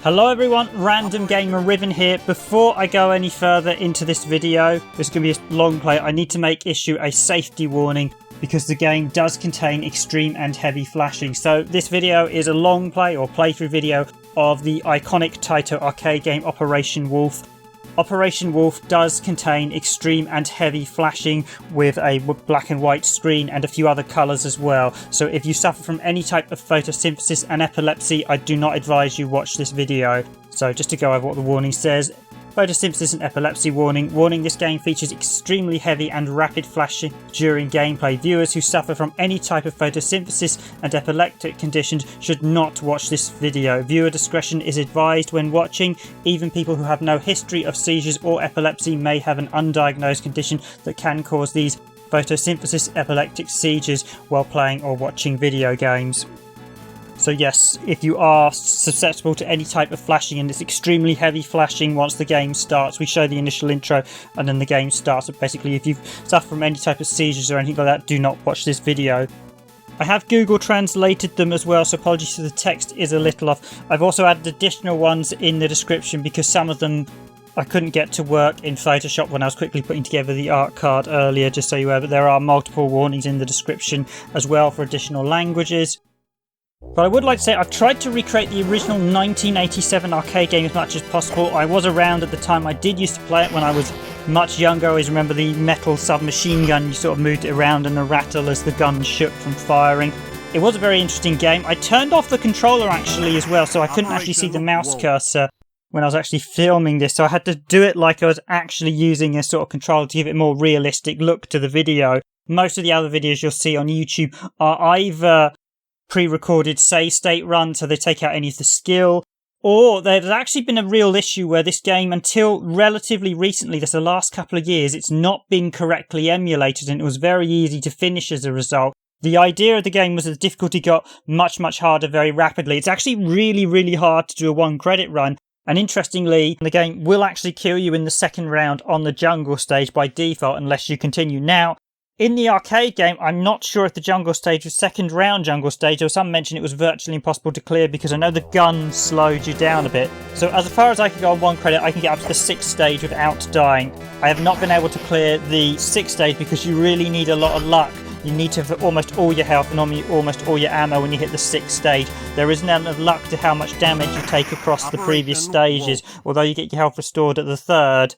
Hello everyone, Random Gamer Riven here. Before I go any further into this video, this is going to be a long play, I need to issue a safety warning because the game does contain extreme and heavy flashing. So this video is a long play or playthrough video of the iconic Taito arcade game Operation Wolf. Operation Wolf does contain extreme and heavy flashing with a black and white screen and a few other colours as well. So if you suffer from any type of photosynthesis and epilepsy, I do not advise you watch this video. So just to go over what the warning says. Photosynthesis and epilepsy warning. Warning, this game features extremely heavy and rapid flashing during gameplay. Viewers who suffer from any type of photosynthesis and epileptic conditions should not watch this video. Viewer discretion is advised when watching. Even people who have no history of seizures or epilepsy may have an undiagnosed condition that can cause these photosynthesis epileptic seizures while playing or watching video games. So yes, if you are susceptible to any type of flashing, and it's extremely heavy flashing once the game starts, we show the initial intro and then the game starts. But basically, if you suffer from any type of seizures or anything like that, do not watch this video. I have Google translated them as well, so apologies if the text is a little off. I've also added additional ones in the description because some of them I couldn't get to work in Photoshop when I was quickly putting together the art card earlier, just so you know. But there are multiple warnings in the description as well for additional languages. But I would like to say I've tried to recreate the original 1987 arcade game as much as possible. I was around at the time. I did used to play it when I was much younger. I always remember the metal submachine gun. You sort of moved it around and the rattle as the gun shook from firing. It was a very interesting game. I turned off the controller actually as well, so I couldn't actually see the mouse cursor when I was actually filming this. So I had to do it like I was actually using a sort of controller to give it a more realistic look to the video. Most of the other videos you'll see on YouTube are either pre-recorded save state run, so they take out any of the skill, or there's actually been a real issue where this game, until relatively recently, the last couple of years, it's not been correctly emulated, and it was very easy to finish as a result. The idea of the game was that the difficulty got much harder very rapidly. It's actually really hard to do a one credit run, and interestingly, the game will actually kill you in the second round on the jungle stage by default unless you continue. Now, in the arcade game, I'm not sure if the jungle stage was second round jungle stage, or some mention it was virtually impossible to clear because I know the gun slowed you down a bit. So as far as I can go on one credit, I can get up to the 6th stage without dying. I have not been able to clear the 6th stage because you really need a lot of luck. You need to have almost all your health and almost all your ammo when you hit the 6th stage. There is an element of luck to how much damage you take across the previous stages, although you get your health restored at the 3rd.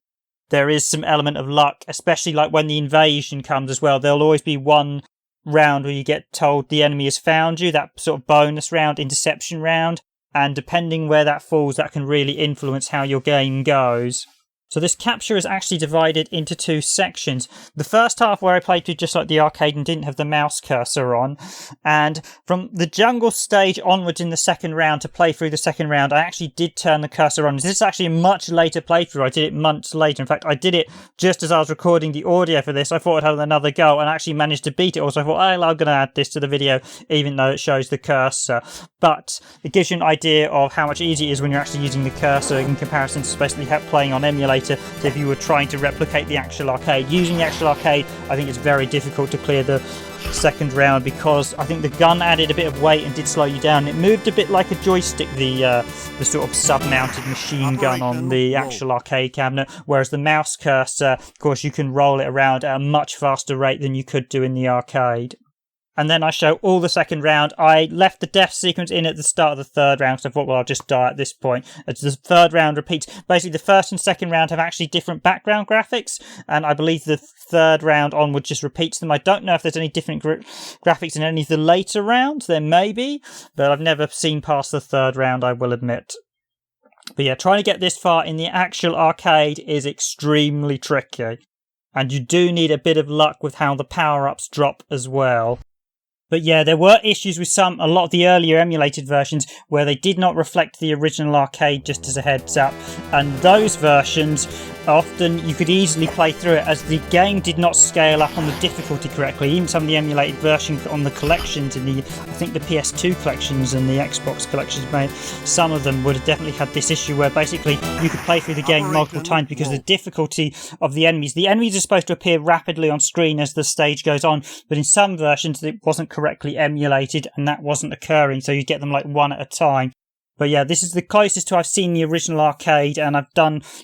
There is some element of luck, especially like when the invasion comes as well. There'll always be one round where you get told the enemy has found you, that sort of bonus round, interception round, and depending where that falls, that can really influence how your game goes. So this capture is actually divided into two sections. The first half where I played with just like the arcade and didn't have the mouse cursor on. And from the jungle stage onwards in the second round to play through the second round, I actually did turn the cursor on. This is actually a much later playthrough. I did it months later. In fact, I did it just as I was recording the audio for this. I thought I'd have another go and actually managed to beat it. Also, I thought, oh, I'm going to add this to the video, even though it shows the cursor. But it gives you an idea of how much easier it is when you're actually using the cursor in comparison to especially playing on emulator. So if you were trying to replicate the actual arcade. Using the actual arcade, I think it's very difficult to clear the second round because I think the gun added a bit of weight and did slow you down. It moved a bit like a joystick, the sort of sub-mounted machine gun on the actual arcade cabinet, whereas the mouse cursor, of course, you can roll it around at a much faster rate than you could do in the arcade. And then I show all the second round. I left the death sequence in at the start of the third round because I thought, well, I'll just die at this point. As the third round repeats, basically the first and second round have actually different background graphics, and I believe the third round onward just repeats them. I don't know if there's any different graphics in any of the later rounds. There may be, but I've never seen past the third round, I will admit. But yeah, trying to get this far in the actual arcade is extremely tricky. And you do need a bit of luck with how the power-ups drop as well. But yeah, there were issues with a lot of the earlier emulated versions where they did not reflect the original arcade, just as a heads up. And those versions, often you could easily play through it as the game did not scale up on the difficulty correctly. Even some of the emulated versions on the collections in I think the PS2 collections and the Xbox collections, some of them would have definitely had this issue where basically you could play through the game multiple times because of the difficulty of the enemies. The enemies are supposed to appear rapidly on screen as the stage goes on, but in some versions it wasn't correctly emulated and that wasn't occurring, so you get them like one at a time. But yeah, this is the closest to I've seen the original arcade, and I've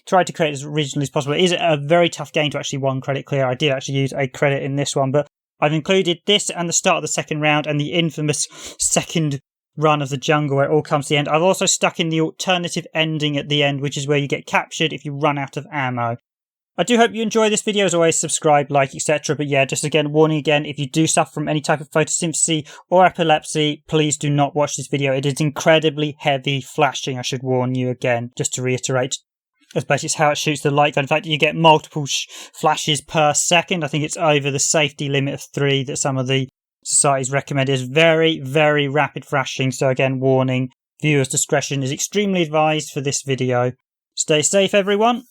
tried to create it as originally as possible. It is a very tough game to actually one credit clear. I did actually use a credit in this one, but I've included this and the start of the second round and the infamous second run of the jungle where it all comes to the end. I've also stuck in the alternative ending at the end, which is where you get captured if you run out of ammo. I do hope you enjoy this video. As always, subscribe, like, etc. But yeah, just again, warning again, if you do suffer from any type of photosynthesis or epilepsy, please do not watch this video. It is incredibly heavy flashing, I should warn you again, just to reiterate. Especially it's how it shoots the light gun. In fact, you get multiple flashes per second. I think it's over the safety limit of 3 that some of the societies recommend. It's very, very rapid flashing. So again, warning, viewers' discretion is extremely advised for this video. Stay safe, everyone.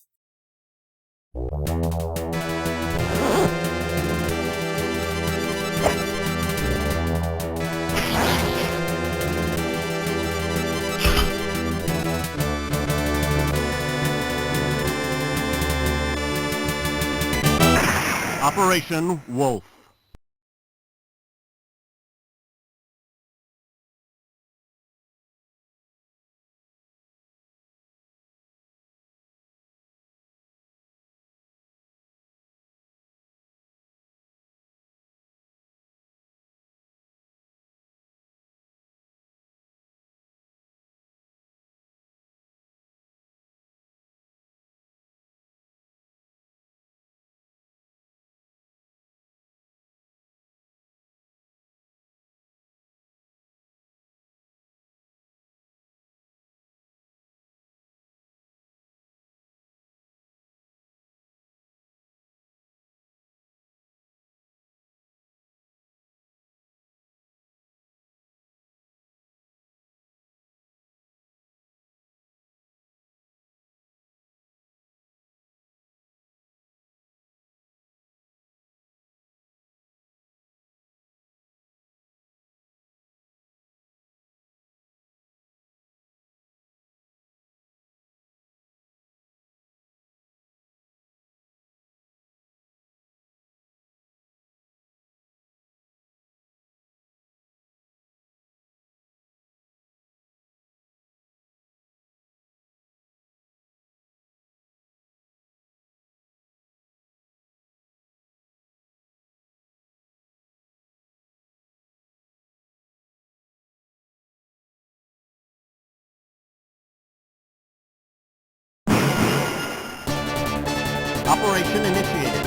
Operation Wolf. Operation initiated.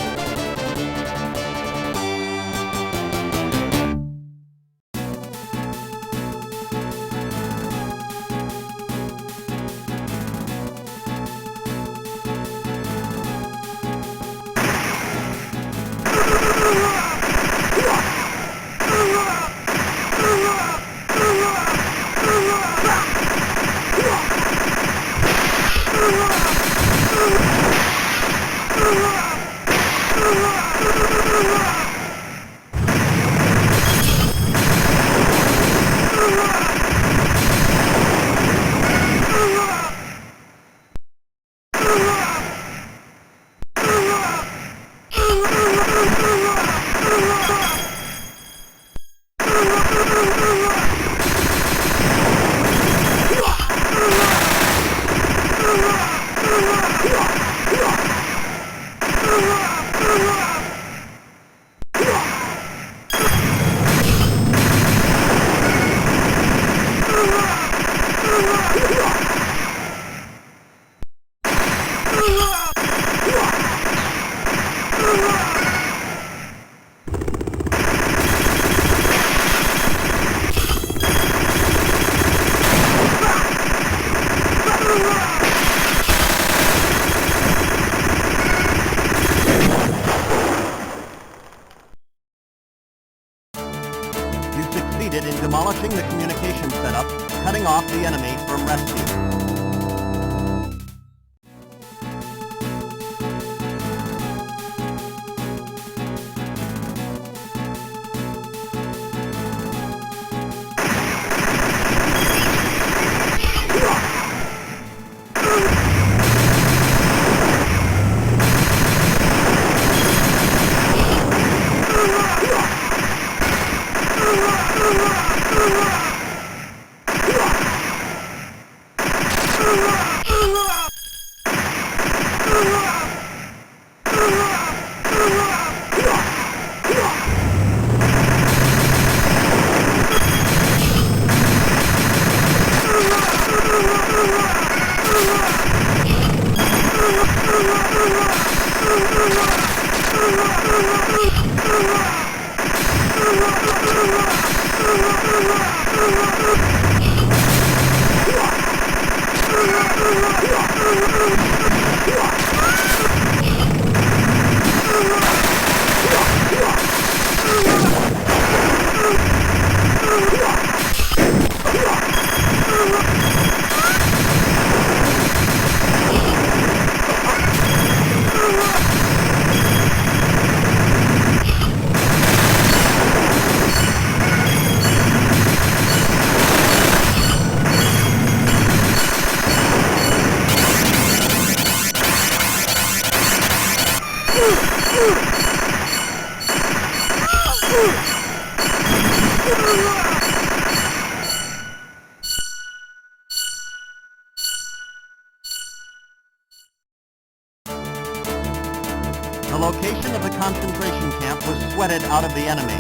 The location of the concentration camp was sweated out of the enemy.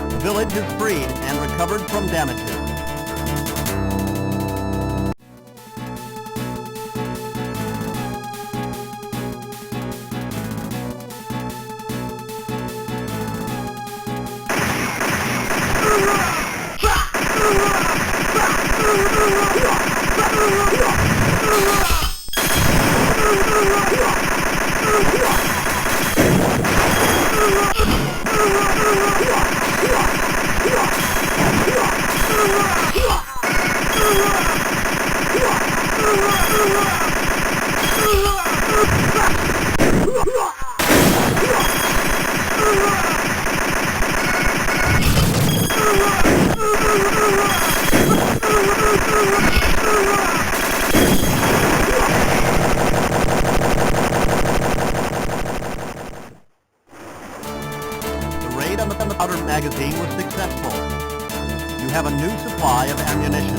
The village is freed and recovered from damages. The raid on the powder magazine was successful. You have a new supply of ammunition.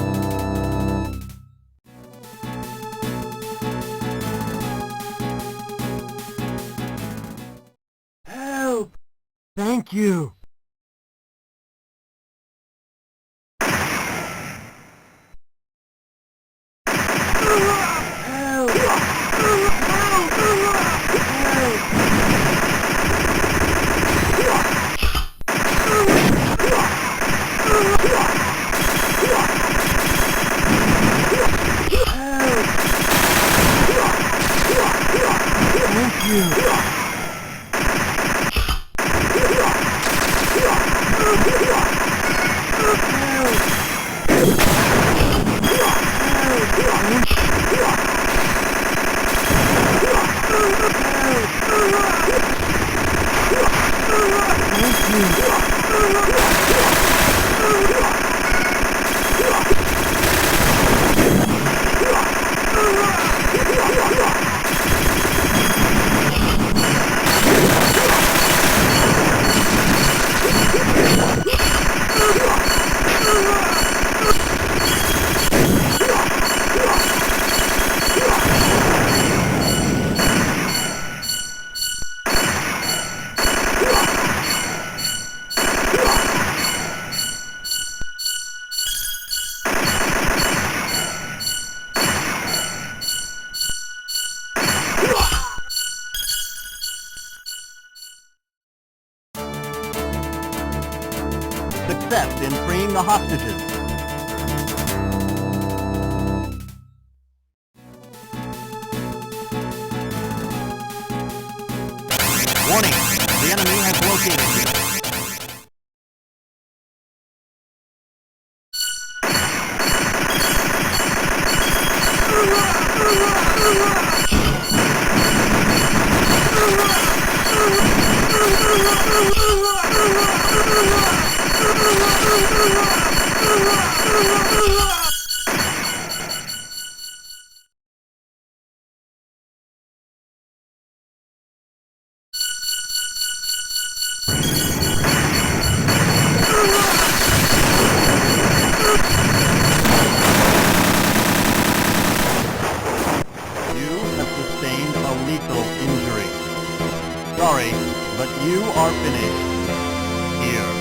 Help! Thank you. success in freeing the hostages. Warning, the enemy has located you. Sorry, but you are finished. Here.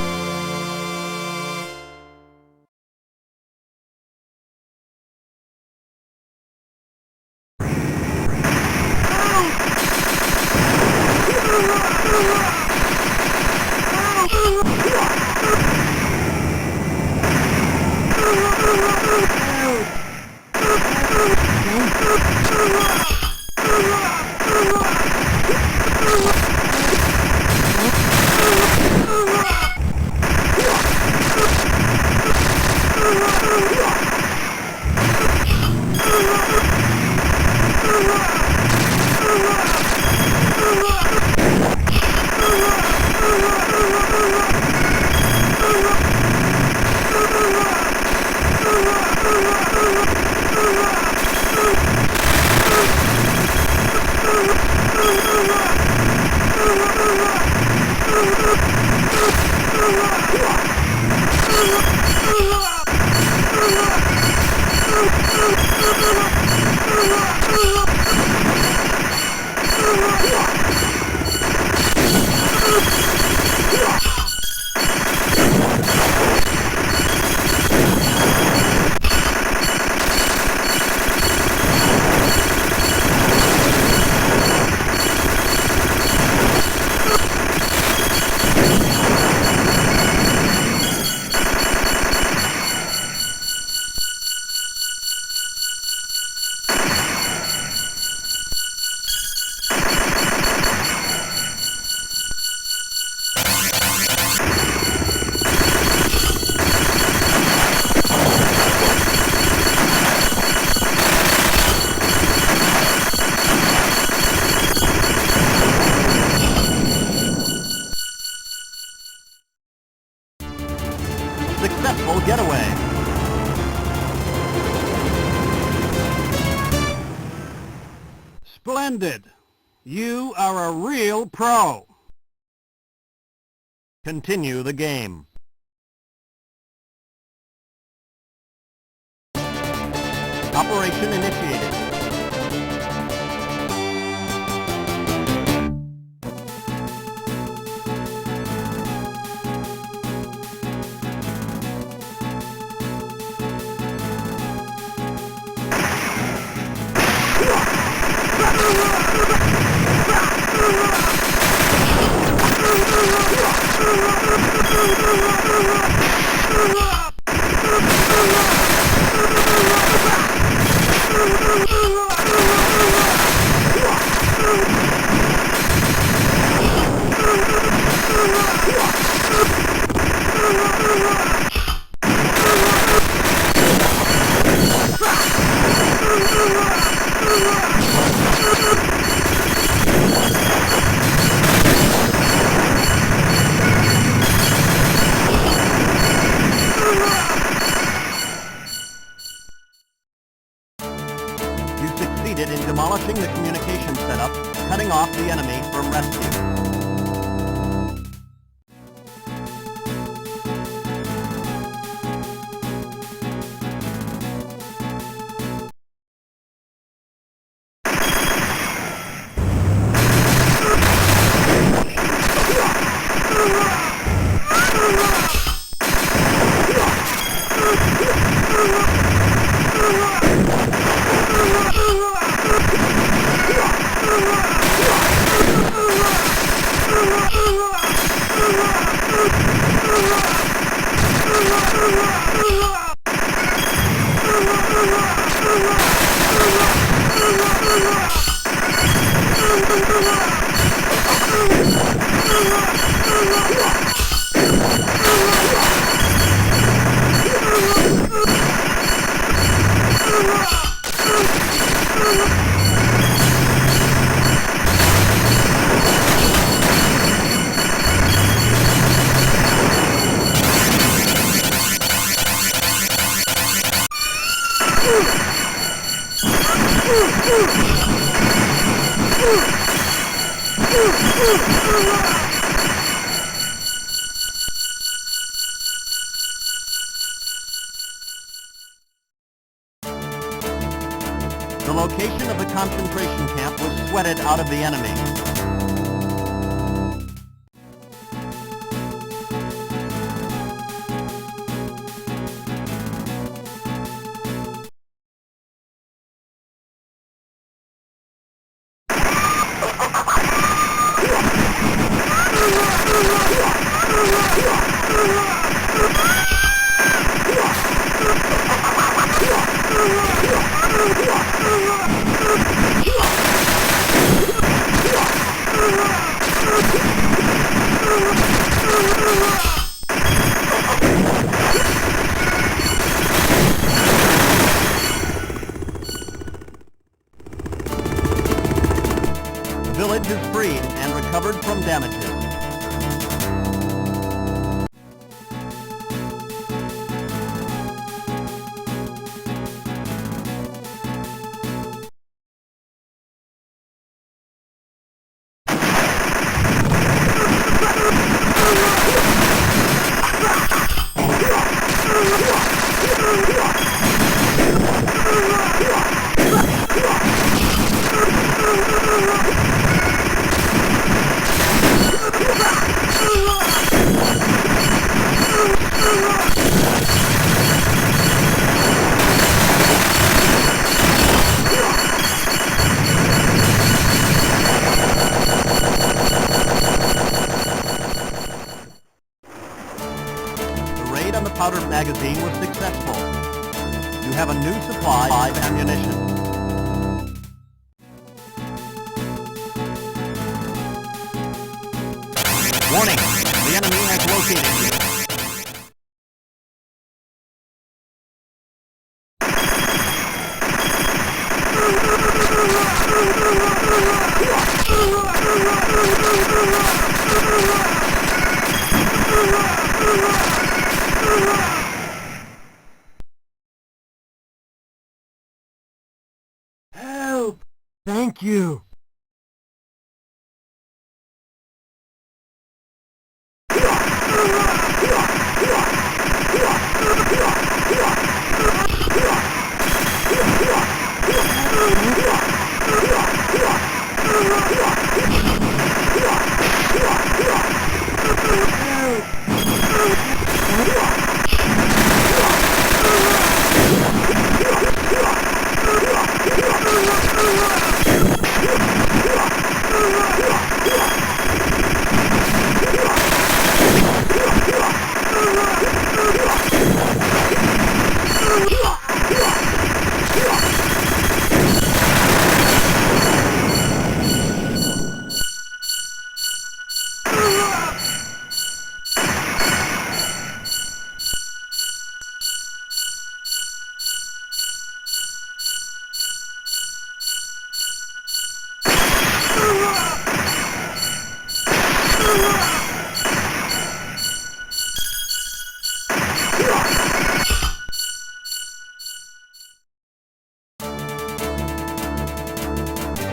Successful getaway. Splendid. You are a real pro. Continue the game. Operation initiated. location of the concentration camp was sweated out of the enemy. The village is freed and recovered from damages. The raid on the powder magazine was successful. You have a new supply of ammunition. Warning! The enemy has located you. Help! Thank you.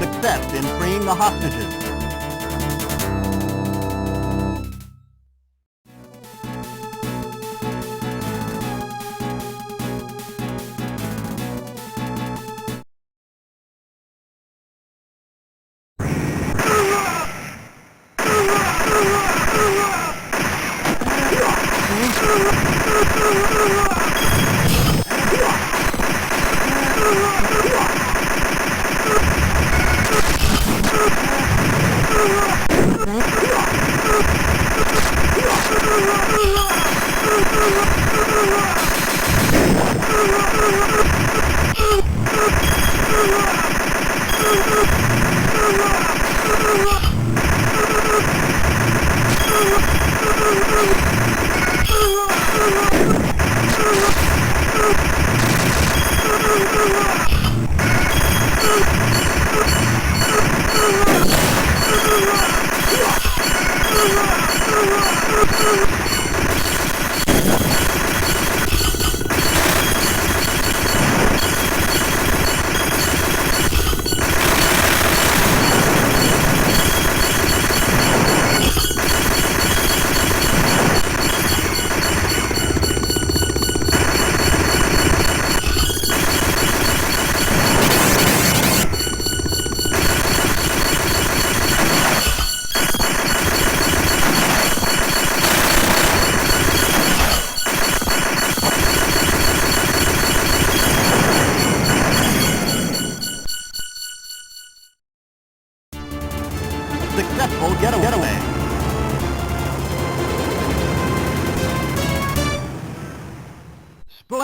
Success in freeing the hostages.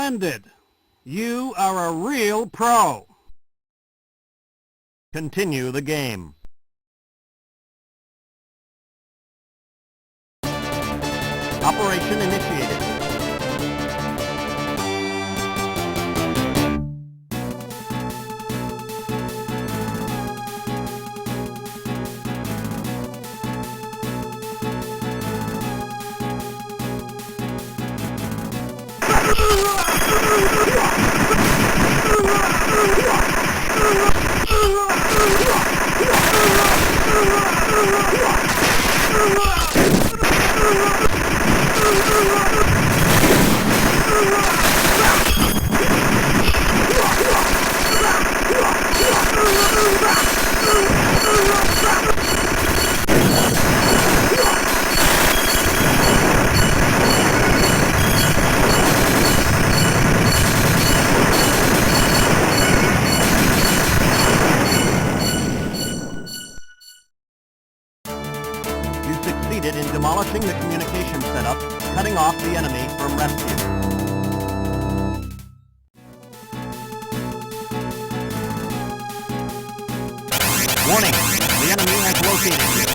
Splendid! You are a real pro! Continue the game. Operation initiated. Succeeded in demolishing the communication setup, cutting off the enemy from rescue. Warning! The enemy has located you.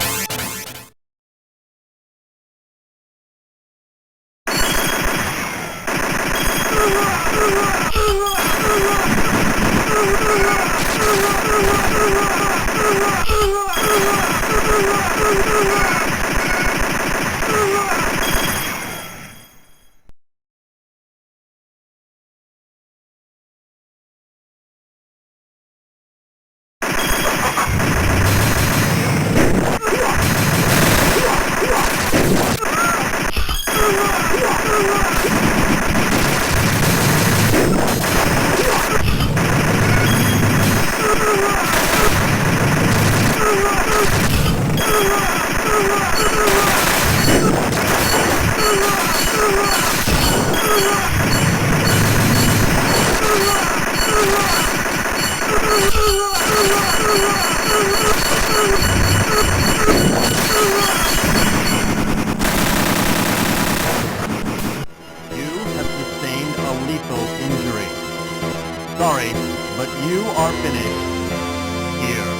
Sorry, but you are finished here.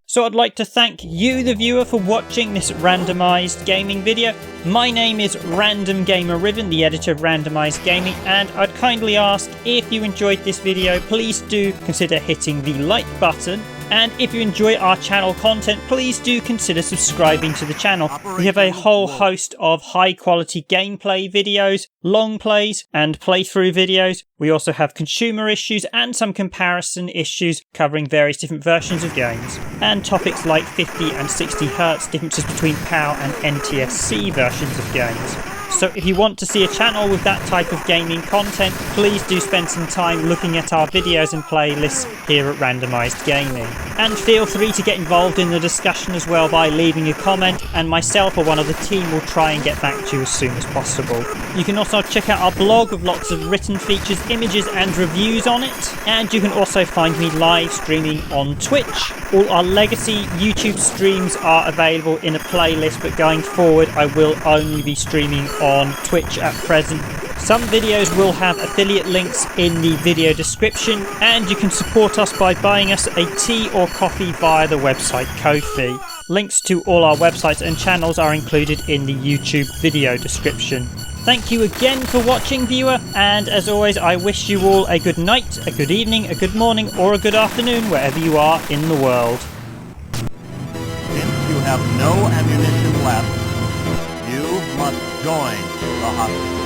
So I'd like to thank you, the viewer, for watching this randomised gaming video. My name is Random Gamer Riven, the editor of Randomised Gaming, and I'd kindly ask, if you enjoyed this video, please do consider hitting the like button. And if you enjoy our channel content, please do consider subscribing to the channel. We have a whole host of high quality gameplay videos, long plays and playthrough videos. We also have consumer issues and some comparison issues covering various different versions of games. And topics like 50 and 60 Hz differences between PAL and NTSC versions of games. So if you want to see a channel with that type of gaming content, please do spend some time looking at our videos and playlists here at Randomised Gaming. And feel free to get involved in the discussion as well by leaving a comment, and myself or one of the team will try and get back to you as soon as possible. You can also check out our blog with lots of written features, images and reviews on it. And you can also find me live streaming on Twitch. All our legacy YouTube streams are available in a playlist, but going forward I will only be streaming on Twitch at present. Some videos will have affiliate links in the video description, and you can support us by buying us a tea or coffee via the website Ko-fi. Links to all our websites and channels are included in the YouTube video description. Thank you again for watching, viewer, and as always I wish you all a good night, a good evening, a good morning or a good afternoon wherever you are in the world. Since you have no ammunition left, you must join the hospital.